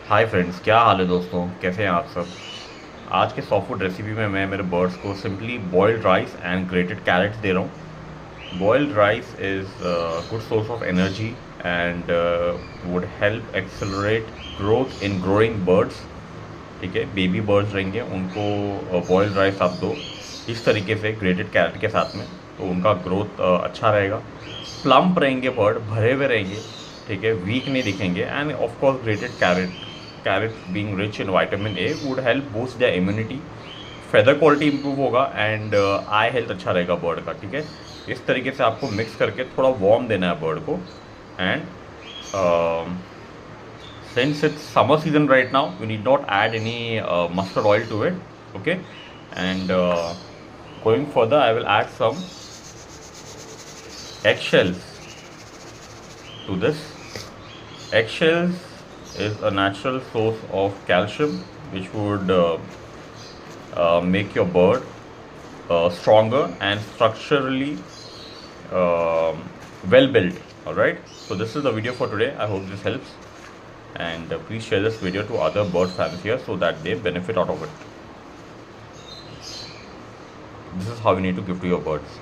Hi friends, क्या हाल है दोस्तों? कैसे हैं आप सब? आज के सॉफ्ट फूड रेसिपी में मैं मेरे बर्ड्स को simply boiled rice and grated carrots दे रहा हूँ। Boiled rice is good source of energy and would help accelerate growth in growing birds. ठीक है, बेबी बर्ड्स रहेंगे उनको बॉइल्ड राइस आप दो इस तरीके से ग्रेटेड कैरेट के साथ में, तो उनका ग्रोथ अच्छा रहेगा। प्लम्प रहेंगे, बर्ड भरे हुए रहेंगे, ठीक है, वीक नहीं दिखेंगे। And of course grated carrot being rich in vitamin A would help boost the immunity, feather quality improve होगा एंड आई हेल्थ अच्छा रहेगा बर्ड का। ठीक है, इस तरीके से आपको मिक्स करके थोड़ा वार्म देना है बर्ड को। And since it's summer season right now, you need not add any mustard oil to it. Okay, and going further, I will add some eggshells to this. Eggshells is a natural source of calcium which would make your bird stronger and structurally well built. All right, so this is the video for today. I hope this helps, and please share this video to other bird fanciers so that they benefit out of it. This is how you need to give to your birds.